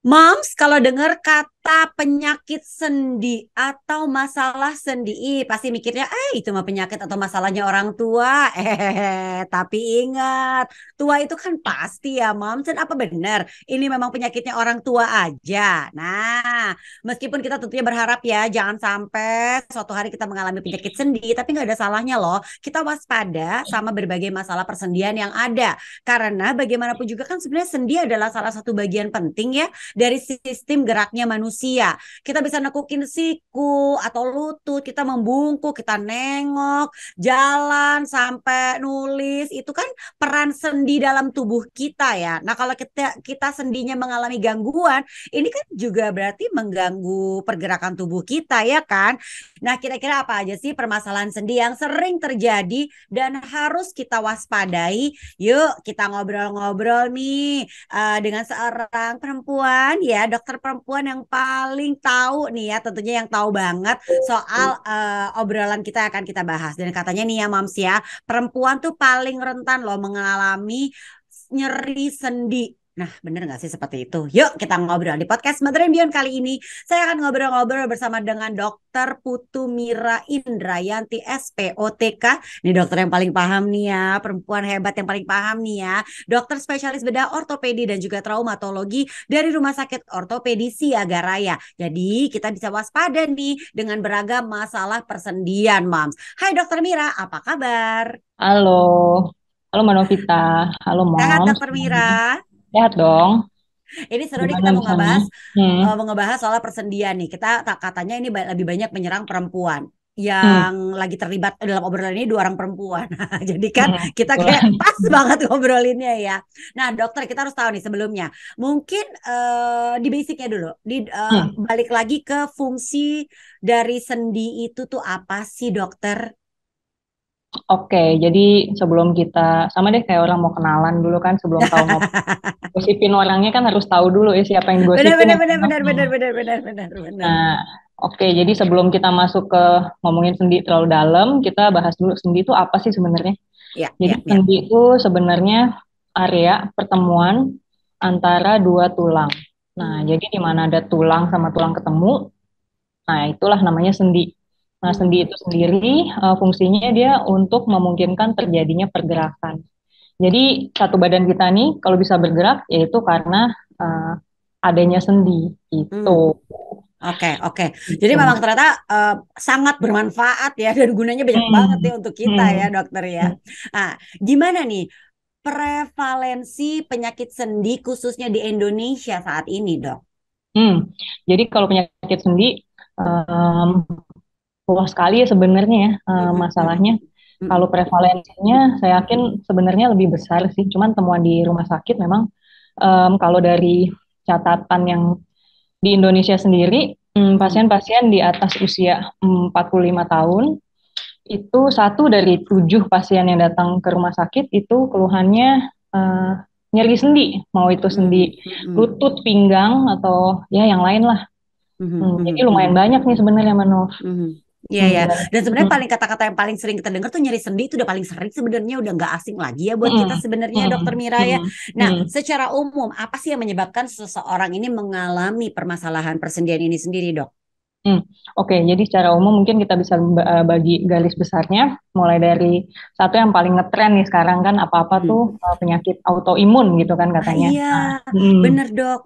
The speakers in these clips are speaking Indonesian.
Moms, kalau dengar kata penyakit sendi atau masalah sendi, pasti mikirnya, itu mah penyakit atau masalahnya orang tua. Tapi ingat, tua itu kan pasti ya, Moms. Dan apa benar? Ini memang penyakitnya orang tua aja. Nah, meskipun kita tentunya berharap ya, jangan sampai suatu hari kita mengalami penyakit sendi, tapi nggak ada salahnya loh. Kita waspada sama berbagai masalah persendian yang ada. Karena bagaimanapun juga kan sebenarnya sendi adalah salah satu bagian penting ya dari sistem geraknya manusia. Kita bisa nekukin siku atau lutut, kita membungkuk, kita nengok, jalan sampai nulis, itu kan peran sendi dalam tubuh kita ya. Nah, kalau kita sendinya mengalami gangguan, ini kan juga berarti mengganggu pergerakan tubuh kita ya kan. Nah, kira-kira apa aja sih permasalahan sendi yang sering terjadi dan harus kita waspadai? Yuk, kita ngobrol-ngobrol nih dengan seorang perempuan ya, dokter perempuan yang paling tahu nih ya, tentunya yang tahu banget soal obrolan kita akan kita bahas. Dan katanya nih ya Mams ya, perempuan tuh paling rentan loh mengalami nyeri sendi. Nah, bener nggak sih seperti itu? Yuk kita ngobrol di podcast Mother and Beyond kali ini. Saya akan ngobrol-ngobrol bersama dengan Dokter Putu Mira Indrayanti SPOTK. Ini dokter yang paling paham nih ya, perempuan hebat yang paling paham nih ya. Dokter spesialis bedah ortopedi dan juga traumatologi dari Rumah Sakit Ortopedi Siaga Raya. Jadi kita bisa waspada nih dengan beragam masalah persendian, Mams. Hai Dokter Mira, apa kabar? Halo, halo Mbak Novita, halo Sehat Mom, Dokter Mira? semuanya. Sehat dong? Ini seru nih Gimana kita di sana? Hmm, mau ngebahas soal persendian nih. Kita katanya ini lebih banyak menyerang perempuan hmm, yang lagi terlibat dalam obrolan ini dua orang perempuan. Jadi kan kita kayak kebetulan. pas banget ngobrolinnya ya. Nah, dokter kita harus tahu nih sebelumnya. Mungkin di basicnya dulu, Hmm, balik lagi ke fungsi dari sendi itu tuh apa sih, dokter? Oke, jadi sebelum kita, sama deh kayak orang mau kenalan dulu kan, sebelum tahu gosipin orangnya kan harus tahu dulu ya siapa yang Benar gosipin benar yang benar mana. benar benar benar benar benar benar. Nah, oke, jadi sebelum kita masuk ke ngomongin sendi terlalu dalam, kita bahas dulu sendi itu apa sih sebenarnya. Ya, Jadi ya, ya. sendi itu sebenarnya area pertemuan antara dua tulang. Nah, Hmm, jadi di mana ada tulang sama tulang ketemu, nah, itulah namanya sendi. Nah, sendi hmm. itu sendiri fungsinya dia untuk memungkinkan terjadinya pergerakan. Jadi, satu badan kita nih kalau bisa bergerak yaitu karena eh, adanya sendi Hmm. itu. Oke, oke. Jadi Gitu. memang ternyata sangat bermanfaat ya dan gunanya banyak banget ya Hmm, untuk kita ya, hmm, dokter ya. hmm, Nah, gimana nih prevalensi penyakit sendi khususnya di Indonesia saat ini, Dok? hmm. Jadi kalau penyakit sendi em, luas sekali ya sebenarnya ya Mhm, mhm, masalahnya. Kalau mhm, prevalensinya saya yakin sebenarnya lebih besar sih. Cuman temuan di rumah sakit memang kalau dari catatan yang di Indonesia sendiri, mhm. pasien-pasien di atas usia 45 tahun itu satu dari tujuh pasien yang datang ke rumah sakit itu keluhannya eh, nyeri sendi, mau itu Mhm, sendi mhm, lutut, pinggang atau ya yang lain lah. mhm, Jadi mhm, lumayan mhm, banyak nih sebenarnya Manov. mhm. Iya ya, Dan, dan sebenarnya mm, paling kata-kata yang paling sering kita dengar tuh nyeri sendi itu udah paling sering sebenarnya udah nggak asing lagi ya buat kita mm, sebenarnya Dokter mm, Mira ya. mm, Nah, mm, secara umum apa sih yang menyebabkan seseorang ini mengalami permasalahan persendian ini sendiri, Dok? mm. Oke, jadi secara umum mungkin kita bisa bagi garis besarnya, mulai dari satu yang paling ngetren nih sekarang kan apa-apa tuh Mhm. penyakit autoimun gitu kan Ah katanya. iya, Nah, mm, bener dok.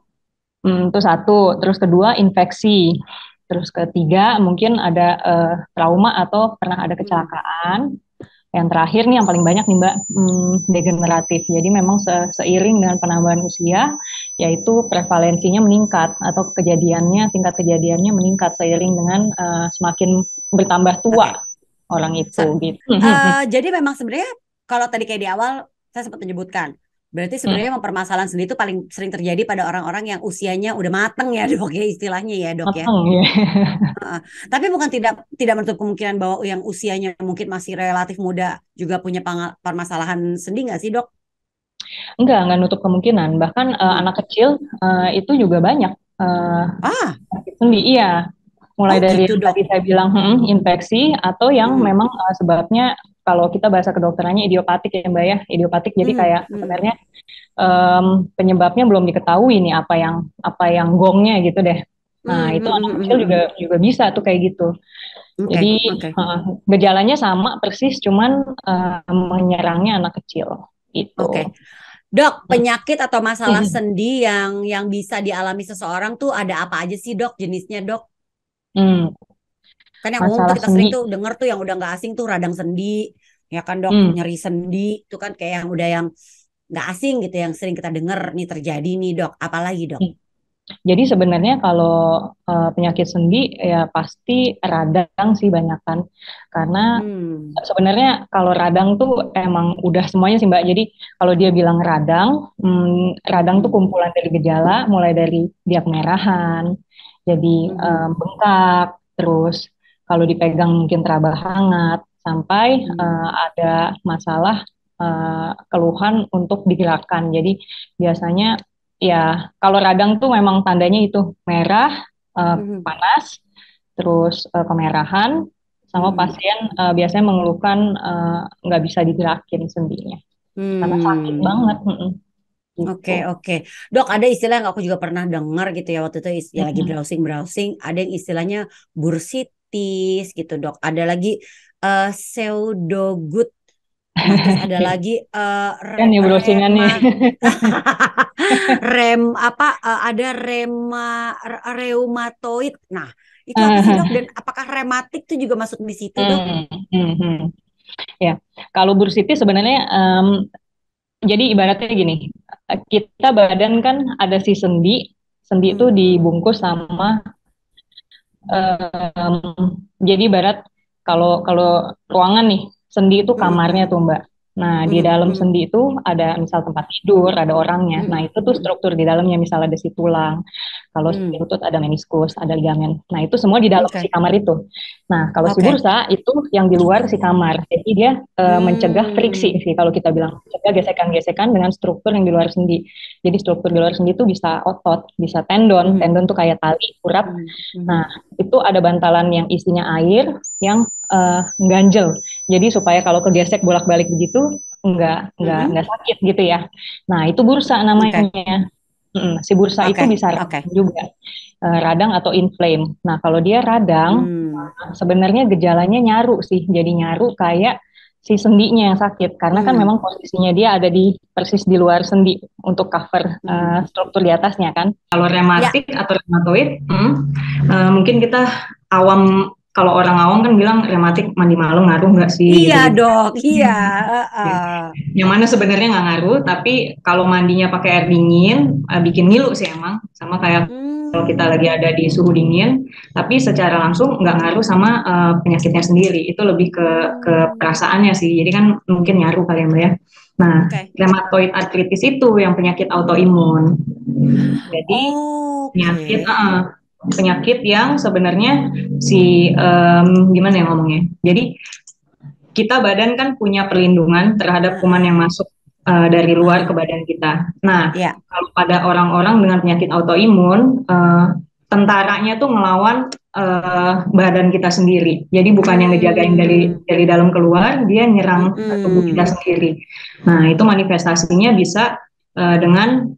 itu satu, terus kedua infeksi, terus ketiga mungkin ada trauma atau pernah ada Hmm. kecelakaan. Yang terakhir nih yang paling banyak nih Mbak, degeneratif. Jadi memang seiring dengan penambahan usia, yaitu prevalensinya meningkat atau kejadiannya, tingkat kejadiannya meningkat seiring dengan semakin bertambah tua Oke. orang itu Sa- gitu. jadi memang sebenarnya kalau tadi kayak di awal saya sempat menyebutkan, berarti sebenarnya memang permasalahan sendiri itu paling sering terjadi pada orang-orang yang usianya udah mateng ya dok ya istilahnya ya dok ya. Mateng ya. Heeh. Tapi bukan tidak tidak menutup kemungkinan bahwa yang usianya mungkin masih relatif muda juga punya permasalahan sendi nggak sih dok? Enggak nutup kemungkinan. Bahkan Hmm. anak kecil itu juga banyak Ah, sakit sendi. Iya, mulai oh dari gitu yang dok. tadi saya bilang infeksi atau yang Mhm. memang sebabnya kalau kita bahasa kedokterannya idiopatik ya Mbak ya, idiopatik. Jadi Hmm, kayak hmm. sebenarnya penyebabnya belum diketahui nih apa yang gongnya gitu deh. Nah, Hmm, itu hmm, anak hmm, kecil hmm, hmm. juga bisa tuh kayak gitu. Oke, Jadi oke, gejalanya sama persis, cuman menyerangnya anak kecil gitu. oke. Dok, Hmm. penyakit atau masalah Hmm. sendi yang bisa dialami seseorang tuh ada apa aja sih, Dok? Jenisnya, Dok? Hmm. Kan yang umum tuh Masalah kita sering sendi. tuh denger tuh yang udah nggak asing tuh radang sendi, ya kan, Dok? Hmm. Nyeri sendi itu kan kayak yang udah yang nggak asing gitu, yang sering kita denger nih terjadi nih, Dok. Apalagi, Dok? Hmm. Jadi sebenarnya kalau penyakit sendi ya pasti radang sih banyak kan. Karena Hmm. sebenarnya kalau radang tuh emang udah semuanya sih Mbak. Jadi kalau dia bilang radang, radang tuh Hmm. kumpulan dari gejala mulai dari dia kemerahan, jadi Mhm. bengkak, terus kalau dipegang mungkin teraba hangat, sampai Hmm. ada masalah keluhan untuk digerakkan. Jadi biasanya ya, kalau radang tuh memang tandanya itu merah, Mhm. panas, terus kemerahan, sama Mhm. pasien biasanya mengeluhkan nggak bisa digerakin sendinya karena sakit Hmm. banget, Oke, gitu. oke. Dok, ada istilah yang aku juga pernah dengar gitu ya waktu itu ya lagi Mm-mm. browsing-browsing, ada yang istilahnya bursitis gitu, Dok. Ada lagi pseudogut. Nah, terus ada lagi Kan nih browsingan nih. rem apa ada reumatoid. Nah, itu apa sih, Dok? Dan apakah rematik itu juga masuk di situ, Dok? Hmm, hmm, hmm. Ya, kalau bursitis sebenarnya jadi ibaratnya gini, kita badan kan ada si sendi, sendi itu Hmm, dibungkus sama Em, jadi ibarat kalau kalau ruangan nih, sendi itu hmm, kamarnya tuh Mbak. Nah, di hmm, dalam hmm, sendi itu ada misal tempat tidur, ada orangnya. hmm, Nah, itu tuh hmm, struktur di dalamnya, misal ada si tulang. Kalau si hmm. lutut ada meniskus, ada ligamen. Nah, itu semua di dalam si Oke, kamar itu. Nah, kalau si oke. bursa itu yang di luar si kamar. Jadi dia mencegah friksi Hmm, sih kalau kita bilang, mencegah gesekan-gesekan dengan struktur yang di luar sendi. Jadi struktur di luar sendi itu bisa otot, bisa tendon. hmm, Tendon tuh kayak tali, urat. hmm, Nah, hmm, itu ada bantalan yang isinya air yang ganjel. Jadi supaya kalau kegesek bolak-balik begitu hmm. nggak sakit gitu ya. Nah, itu bursa Oke, namanya. Si bursa itu oke, bisa oke. radang juga, radang atau inflame. Nah, kalau dia radang, Hmm, sebenarnya gejalanya nyaru sih. Jadi nyaru kayak si sendinya yang sakit. Karena kan hmm, memang posisinya dia ada di persis di luar sendi untuk cover hmm. struktur di atasnya kan. Kalau Ya, rematik atau rheumatoid, mungkin kita awam, kalau orang awam kan bilang rematik mandi malam ngaruh nggak sih iya gitu-gitu. dok, iya. Ya. Yang mana sebenarnya nggak ngaruh, tapi kalau mandinya pakai air dingin, bikin ngilu sih emang. Sama kayak kalau kita lagi ada Hmm, di suhu dingin, tapi secara langsung nggak ngaruh sama penyakitnya sendiri. Itu lebih ke hmm. perasaannya sih. Jadi kan mungkin nyaruh kali ya Mbak ya. Nah, Oke. rheumatoid arthritis itu yang penyakit autoimun. Jadi penyakit Oke. penyakit yang sebenarnya si gimana ya ngomongnya. Jadi kita badan kan punya perlindungan terhadap kuman yang Heeh. masuk dari luar ke Heeh. badan kita. Nah, Ya. kalau pada orang-orang dengan penyakit autoimun, tentaranya tuh ngelawan badan kita sendiri. Jadi bukan yang ngejagain Hmm. dari dalam keluar, dia nyerang tubuh kita Mm-mm. sendiri. Nah, itu manifestasinya bisa dengan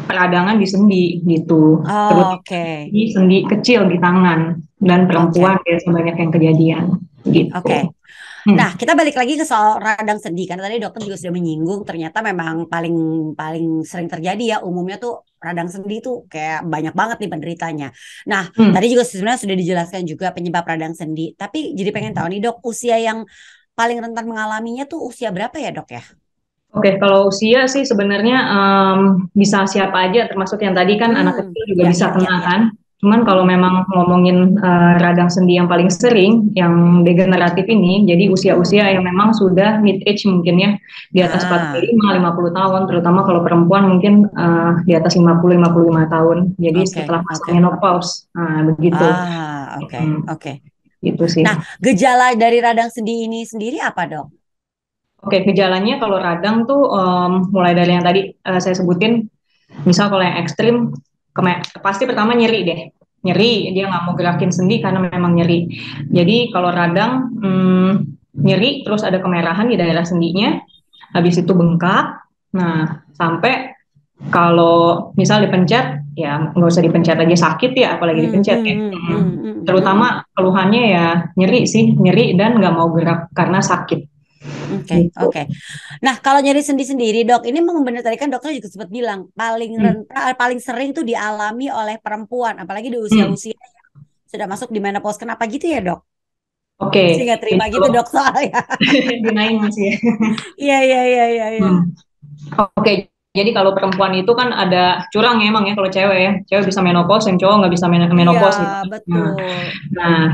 peradangan di sendi gitu. Terus Oke. di sendi kecil di tangan dan Oke. perempuan biasa banyak yang kejadian Oke. gitu. Nah, Hmm. kita balik lagi ke soal radang sendi. Karena tadi dokter juga sudah menyinggung, ternyata memang paling paling sering terjadi ya umumnya tuh radang sendi tuh kayak banyak banget nih penderitanya. Nah, Hmm. tadi juga sebenarnya sudah dijelaskan juga penyebab radang sendi. Tapi jadi pengen tahu nih dok, usia yang paling rentan mengalaminya tuh usia berapa ya dok ya? Oke, kalau usia sih sebenarnya bisa siapa aja, termasuk yang tadi kan anak Hmm, kecil juga ya, bisa ya, ya, kena ya. kan. Cuman kalau Mm-mm. memang ngomongin radang sendi yang paling sering, yang degeneratif ini, jadi usia-usia Hmm. yang memang sudah mid age mungkin ya, di atas Ah, 45, 50 tahun, terutama kalau perempuan mungkin di atas 50, 55 tahun. Jadi oke, setelah oke. masa menopause, nah begitu. Ah, oke, Hmm, oke. gitu sih. Nah, gejala dari radang sendi ini sendiri apa dok? Oke, gejalanya kalau radang tuh mulai dari yang tadi saya sebutin. Misal kalau yang ekstrim, pasti pertama nyeri deh. Nyeri, Hmm. dia nggak mau gerakin sendi karena memang nyeri. Jadi kalau radang, nyeri, terus ada kemerahan di daerah sendinya, habis itu bengkak. Nah, sampai kalau misal dipencet, ya nggak usah dipencet aja sakit ya, apalagi Hmm, dipencet ya. hmm, hmm, hmm, hmm, hmm. Terutama keluhannya ya nyeri sih, nyeri dan nggak mau gerak karena sakit Oke, gitu. oke. Nah, kalau nyeri sendi sendiri, dok, ini memang benar tadi kan dokter juga sempat bilang paling Hmm. rentan, paling sering tuh dialami oleh perempuan, apalagi di Hmm. usia-usia yang sudah masuk di menopause. Kenapa gitu ya, dok? Oke, Saya nggak terima jadi gitu, kalau dok, soalnya. dinain masih ya. Iya, iya, iya, iya, iya. Hmm. Oke, jadi kalau perempuan itu kan ada curang ya emang ya kalau cewek ya. Cewek bisa menopause, yang cowok nggak bisa Iya, menopause gitu. Nah, betul.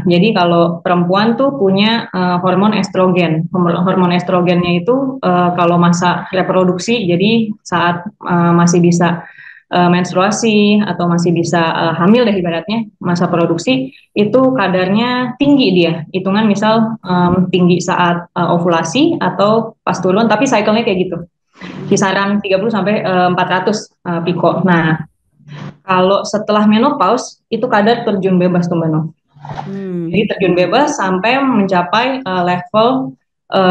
jadi kalau perempuan tuh punya hormon estrogen. Hormon estrogennya itu kalau masa reproduksi, jadi saat masih bisa menstruasi atau masih bisa hamil deh ibaratnya, masa produksi itu kadarnya tinggi dia. Hitungan misal tinggi saat ovulasi atau pas turun, tapi cycle-nya kayak gitu kisaran 30 sampai 400 piko. Nah, kalau setelah menopause itu kadar terjun bebas tuh Mbak No. Jadi Hmm. terjun bebas sampai mencapai level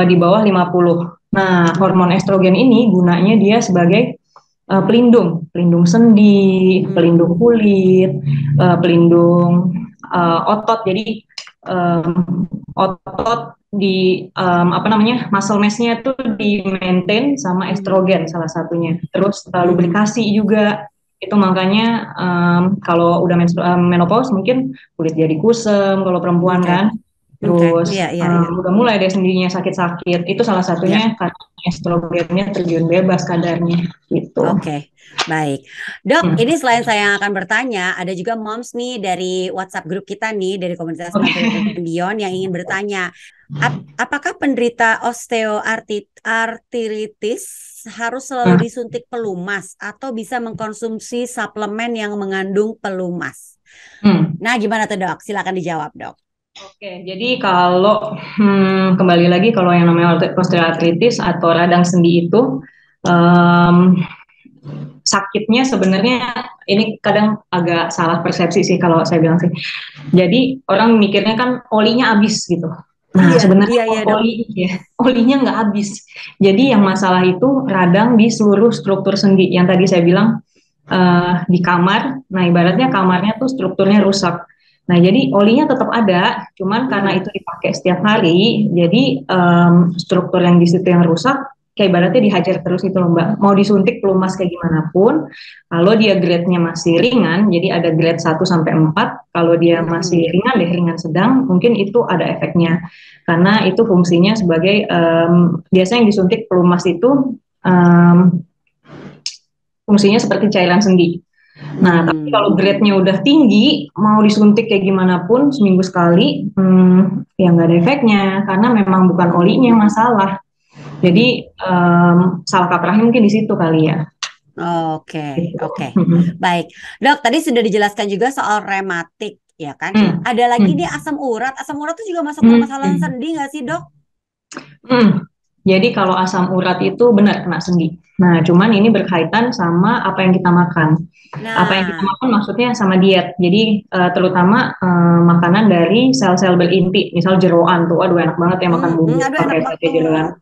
di bawah 50. Nah, hormon estrogen ini gunanya dia sebagai pelindung, pelindung sendi, pelindung Hmm. kulit, pelindung otot. Jadi otot di apa namanya muscle mass-nya tuh di maintain sama Hmm. estrogen salah satunya. Terus Hmm. lubrikasi juga itu makanya kalau udah menopause mungkin kulit jadi kusam kalau perempuan Oke, kan. oke. Terus Iya, iya, iya. udah mulai deh sendinya sakit-sakit. Itu salah Iya. satunya karena estrogennya terjun bebas kadarnya gitu. Oke, baik. Dok, Hmm. ini selain saya yang akan bertanya, ada juga moms nih dari WhatsApp grup kita nih, dari komunitas Fertility Oke. and Beyond yang ingin bertanya, apakah penderita osteoartritis harus selalu Nah, disuntik pelumas atau bisa mengkonsumsi suplemen yang mengandung pelumas? hmm. Nah, gimana tuh dok? Silakan dijawab dok. Oke, jadi kalau kembali lagi kalau yang namanya osteoartritis atau radang sendi itu em, sakitnya sebenarnya ini kadang agak salah persepsi sih kalau saya bilang sih. Jadi orang mikirnya kan olinya habis gitu. Nah Iya, sebenarnya iya, iya dok. olinya nggak habis. Jadi yang masalah itu radang di seluruh struktur sendi. Yang tadi saya bilang di kamar. Nah ibaratnya Hmm, kamarnya tuh strukturnya rusak. Nah, jadi olinya tetap ada, cuman karena hmm, itu dipakai setiap hari, jadi struktur yang di situ yang rusak, kayak ibaratnya dihajar terus itu loh Mbak. Mau disuntik pelumas kayak gimana pun, kalau dia grade-nya masih ringan, jadi ada grade 1 sampai 4, kalau dia masih hmm. ringan deh, ringan sedang, mungkin itu ada efeknya. Karena itu fungsinya sebagai, biasanya yang disuntik pelumas itu fungsinya seperti cairan sendi. Nah, tapi Hmm. kalau grade-nya udah tinggi, mau disuntik kayak gimana pun seminggu sekali, ya nggak ada efeknya karena memang bukan olinya yang masalah. Hmm. Jadi salah kaprahnya mungkin di situ kali ya. Oke, Gitu. oke. Baik. Dok, tadi sudah dijelaskan juga soal rematik, ya kan? Hmm, Ada lagi nih hmm, asam urat. Asam urat itu juga masuk hmm, permasalahan hmm. sendi nggak sih, Dok? Hmm. Jadi kalau asam urat itu benar kena sendi. Nah, cuman ini berkaitan sama apa yang kita makan. Apa yang kita Nah, makan maksudnya sama diet. Jadi terutama makanan dari sel-sel berinti, misal jeroan tuh, aduh enak banget ya makan bumbu aduh enak pakai sate jeroan. banget.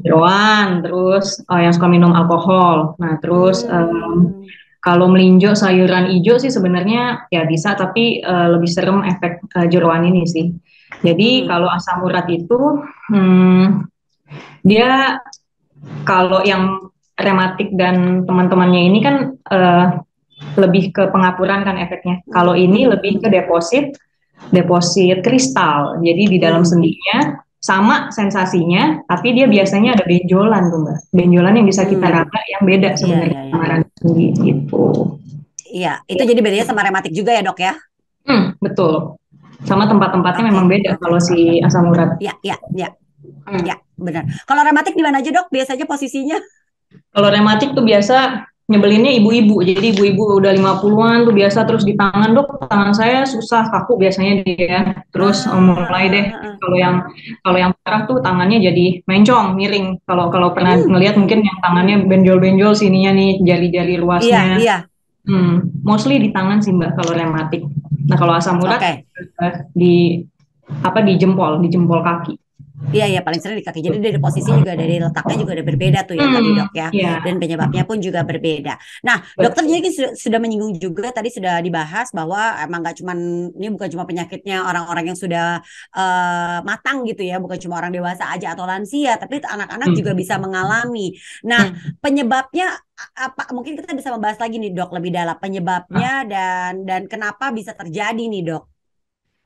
Jeroan, terus yang suka minum alkohol. Nah, terus Hmm, kalau melinjo sayuran hijau sih sebenarnya ya bisa, tapi lebih serem efek jeroan ini sih. Jadi hmm, kalau asam urat itu hmm, dia kalau yang rematik dan teman-temannya ini kan lebih ke pengapuran kan efeknya. Kalau ini lebih ke hmm, deposit, deposit kristal. Jadi di dalam hmm, sendinya sama sensasinya, tapi dia hmm, biasanya ada benjolan tuh Mbak. Benjolan yang bisa kita hmm. raba yang beda Iya, sebenarnya iya, iya. sama radang sendi gitu. Iya, itu jadi bedanya sama rematik juga ya, Dok ya? Betul. Sama tempat-tempatnya Oke, memang beda oke. kalau si asam urat. Ya, ya, ya, Hmm. ya, benar. Kalau rematik di mana aja, Dok? Biasanya posisinya? Kalau rematik tuh biasa nyebelinnya ibu-ibu. Jadi ibu-ibu udah 50-an tuh biasa terus di tangan, Dok, tangan saya susah kaku biasanya dia. Terus mulai deh kalau yang kalau yang parah tuh tangannya jadi mencong, miring. Kalau kalau pernah Hmm, ngelihat mungkin yang tangannya benjol-benjol sininya nih, jari-jari iya, luasnya. iya. Mostly di tangan sih Mbak kalau rematik. Nah, kalau asam urat Oke. di apa di jempol kaki. Iya, iya paling sering di kaki. Jadi dari posisi juga dari letaknya juga udah berbeda tuh ya tadi dok ya. Ya, Dan penyebabnya pun juga berbeda. Nah dokter betul. jadi sudah menyinggung juga tadi sudah dibahas bahwa emang nggak cuman ini bukan cuma penyakitnya orang-orang yang sudah matang gitu ya, bukan cuma orang dewasa aja atau lansia, tapi anak-anak juga Hmm. bisa mengalami. Nah Hmm. penyebabnya apa? Mungkin kita bisa membahas lagi nih dok lebih dalam Ah, penyebabnya dan kenapa bisa terjadi nih dok.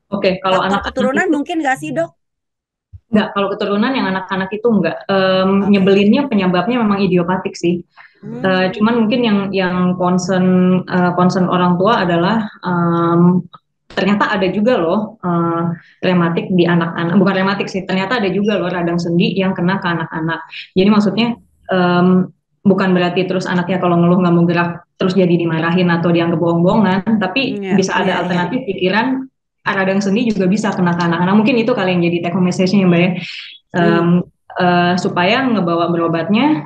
Oke, kalau Faktor anak-anak keturunan itu mungkin nggak sih dok? enggak, kalau keturunan yang anak-anak itu enggak. Oke. Nyebelinnya penyebabnya memang idiopatik sih. Cuman Hmm. mungkin yang concern orang tua adalah ternyata ada juga loh rematik di anak-anak. Bukan rematik sih, ternyata ada juga loh radang sendi yang kena ke anak-anak. Jadi maksudnya Hmm. em, bukan berarti terus anaknya kalau ngeluh nggak mau gerak terus jadi dimarahin atau dianggap bohong-bohongan, tapi Iya, bisa iya, ada iya. alternatif pikiran radang sendi juga bisa kena ke anak-anak. Mungkin itu kali yang jadi take home message-nya Mbak ya. Hmm. Em, supaya ngebawa berobatnya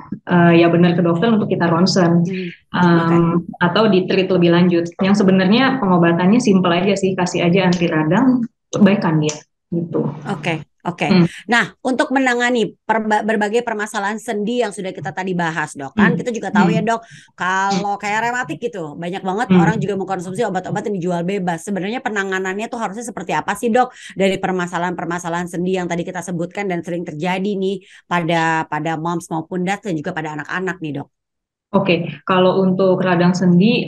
ya benar ke dokter untuk kita ronsen Hmm. Oke, atau di-treat lebih lanjut. Yang sebenarnya pengobatannya simple aja sih, kasih aja anti radang, baikan dia gitu. oke, oke. Hmm, Nah, untuk menangani berbagai permasalahan sendi yang sudah kita tadi bahas, dok, kan hmm, kita juga tahu ya, hmm, dok, hmm, kalau kayak rematik gitu, banyak banget orang hmm. juga mengkonsumsi obat-obat yang dijual bebas. Sebenarnya penanganannya tuh harusnya seperti apa sih, dok, dari permasalahan-permasalahan sendi yang tadi kita sebutkan dan sering terjadi nih pada pada moms maupun dads dan juga pada anak-anak nih, dok. Oke, kalau untuk radang sendi,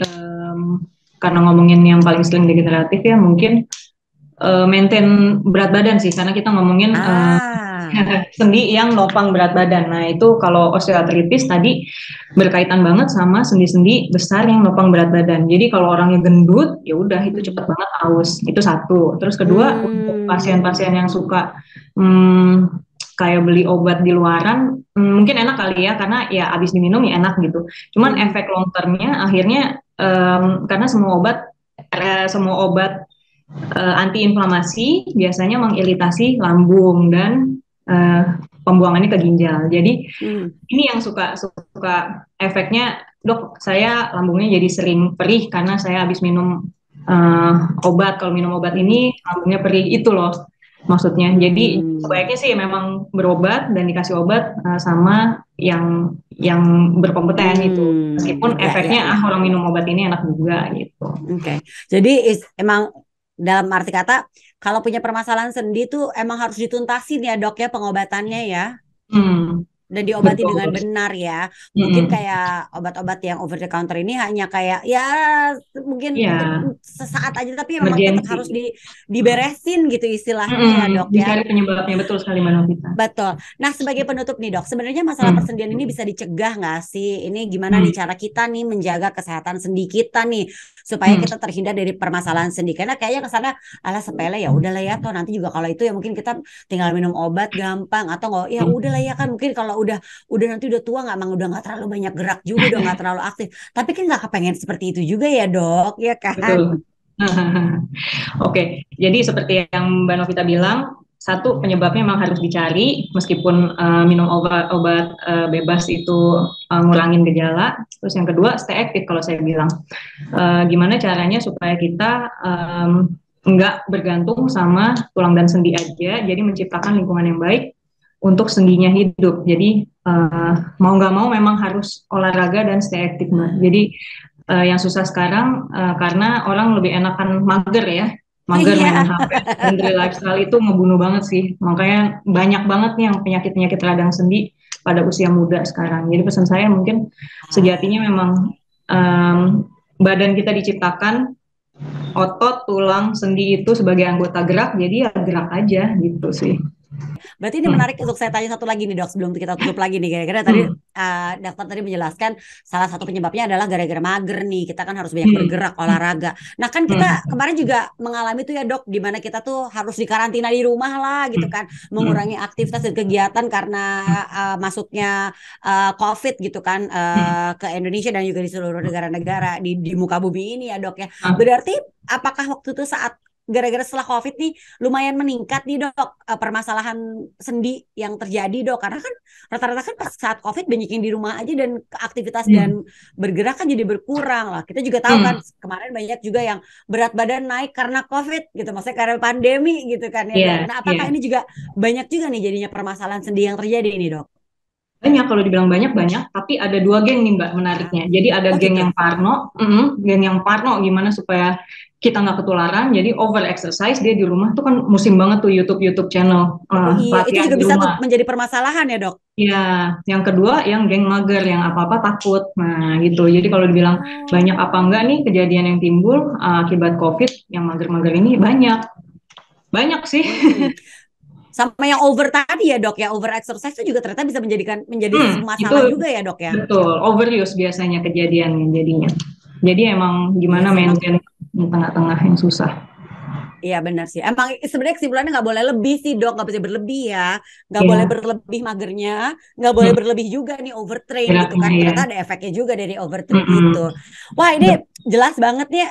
karena ngomongin yang paling sering degeneratif ya, mungkin maintain berat badan sih, karena kita ngomongin Ah, sendi yang nopang berat badan. Nah, itu kalau osteoartritis tadi berkaitan banget sama sendi-sendi besar yang nopang berat badan. Jadi kalau orangnya gendut, ya udah itu cepet hmm, banget aus. Itu satu. Terus kedua, untuk hmm, pasien-pasien yang suka hmm, kayak beli obat di luaran, mungkin enak kali ya, karena ya abis diminum ya enak gitu. Cuman hmm, efek long termnya akhirnya karena semua obat antiinflamasi biasanya mengiritasi lambung dan eh, pembuangannya ke ginjal. Jadi hmm. ini yang suka suka efeknya, dok, saya lambungnya jadi sering perih karena saya habis minum eh, obat. Kalau minum obat Hmm. ini lambungnya perih, itu loh maksudnya. Jadi Hmm. sebaiknya sih memang berobat dan dikasih obat sama yang berkompeten itu. Meskipun Ya, ya, efeknya ya. orang minum obat ini enak juga gitu. Oke. Jadi emang dalam arti kata kalau punya permasalahan sendi tuh emang harus dituntasin ya, Dok ya pengobatannya ya. Hmm, Dan diobati dengan betul. benar ya. Mungkin Mm-mm. kayak obat-obat yang over the counter ini hanya kayak ya mungkin Iya, mungkin sesaat aja tapi memang tetap emergensi. harus diberesin gitu istilahnya ya, Mm-mm. Dok ya. Dicari penyebabnya, betul sekali Mbak Novita. Betul. Nah, sebagai penutup nih dok, sebenarnya masalah Mm. persendian ini bisa dicegah nggak sih? Ini gimana nih Mm. cara kita nih menjaga kesehatan sendi kita nih supaya Mm. kita terhindar dari permasalahan sendi? Karena kayaknya kesana ala sepele ya udahlah ya, toh nanti juga kalau itu ya mungkin kita tinggal minum obat gampang atau nggak ya udahlah ya kan mungkin kalau udah nanti udah tua nggak udah nggak terlalu banyak gerak juga udah nggak terlalu aktif. Tapi kan nggak kepengen seperti itu juga ya dok, ya kan? Betul. Oke, jadi seperti yang Mbak Novita bilang, satu penyebabnya memang harus dicari, meskipun minum obat-obat bebas itu ngurangin gejala. Terus yang kedua, stay active kalau saya bilang. Gimana caranya supaya kita nggak bergantung sama tulang dan sendi aja, jadi menciptakan lingkungan yang baik untuk sendinya hidup. Jadi mau nggak mau memang harus olahraga dan stay active, Mbak. Jadi yang susah sekarang karena orang lebih enakan mager ya, mager Iya. main HP. Sedentary lifestyle itu ngebunuh banget sih. Makanya banyak banget nih yang penyakit-penyakit radang sendi pada usia muda sekarang. Jadi pesan saya mungkin sejatinya memang um, badan kita diciptakan otot, tulang, sendi itu sebagai anggota gerak, jadi ya gerak aja gitu sih. Berarti ini Hmm. menarik untuk saya tanya satu lagi nih dok sebelum kita tutup lagi nih kira-kira tadi Hmm. dokter tadi menjelaskan salah satu penyebabnya adalah gara-gara mager nih kita kan harus banyak Hmm. bergerak olahraga. Nah kan kita Hmm. kemarin juga mengalami tuh ya dok di mana kita tuh harus dikarantina di rumah lah gitu kan Hmm. mengurangi aktivitas dan kegiatan karena masuknya COVID gitu kan Hmm. ke Indonesia dan juga di seluruh negara-negara di muka bumi ini ya dok ya. Ah, Berarti apakah waktu itu saat gara-gara setelah COVID nih lumayan meningkat nih dok, permasalahan sendi yang terjadi dok, karena kan rata-rata kan pas saat COVID banyak yang di rumah aja dan aktivitas Hmm. dan bergerak kan jadi berkurang lah. Kita juga tahu kan Hmm. kemarin banyak juga yang berat badan naik karena COVID gitu, maksudnya karena pandemi gitu kan ya dok. Iya, Nah apakah iya. ini juga banyak juga nih jadinya permasalahan sendi yang terjadi ini dok? Banyak, kalau dibilang banyak, tapi ada dua geng nih Mbak Ah. menariknya. Jadi ada Oh geng gitu. yang parno, geng yang parno gimana supaya kita nggak ketularan. Jadi over exercise dia di rumah tuh kan musim banget tuh YouTube channel Oh iya, itu latihan juga di bisa tuh rumah. menjadi permasalahan ya dok. Ya, yang kedua yang geng mager yang apa-apa takut. Nah, gitu. Jadi kalau dibilang banyak apa enggak Oh. nih kejadian yang timbul akibat COVID yang mager-mager ini banyak. Banyak sih. Mm-mm. Sama yang over tadi ya dok ya, over exercise itu juga ternyata bisa menjadi Itu masalah juga ya dok ya. betul, overuse biasanya kejadiannya jadinya. Jadi emang Iya gimana sih emang. maintain di tengah-tengah yang susah. Iya benar sih. Emang sebenarnya kesimpulannya nggak boleh lebih sih dok, nggak boleh berlebih ya, nggak boleh Ya, berlebih magernya, nggak boleh hmm, berlebih juga nih overtrain gitu geraknya kan. ya. Ternyata ada efeknya juga dari overtrain Mm-mm. itu. Wah ini Bet- jelas banget nih,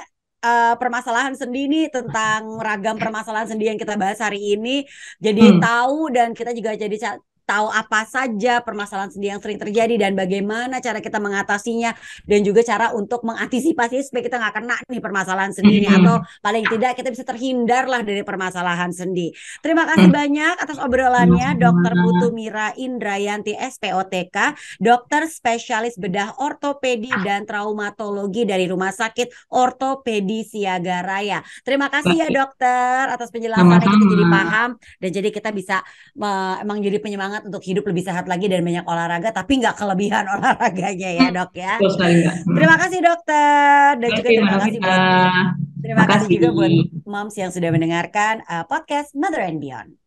permasalahan sendi ini, tentang ragam permasalahan sendi yang kita bahas hari ini. Jadi hmm, tahu dan kita juga jadi tahu apa saja permasalahan sendi yang sering terjadi dan bagaimana cara kita mengatasinya dan juga cara untuk mengantisipasi supaya kita nggak kena nih permasalahan sendi ini, atau mm-mm. paling tidak kita bisa terhindar lah dari permasalahan sendi. Terima kasih Hmm, banyak atas obrolannya Dokter Putu sama-sama. Mira Indrayanti SPOTK, dokter spesialis bedah ortopedi dan traumatologi dari Rumah Sakit Ortopedi Siaga Raya. Terima kasih ya Baik, dokter atas penjelasannya, kita jadi sama-sama. paham dan jadi kita bisa emang jadi penyemangat untuk hidup lebih sehat lagi dan banyak olahraga, tapi nggak kelebihan olahraganya ya dok ya. Betul sekali, Mbak. Terima kasih dokter dan Terima juga kasih, Mbak Novita. terima kasih Makasih. juga buat moms yang sudah mendengarkan podcast Mother and Beyond.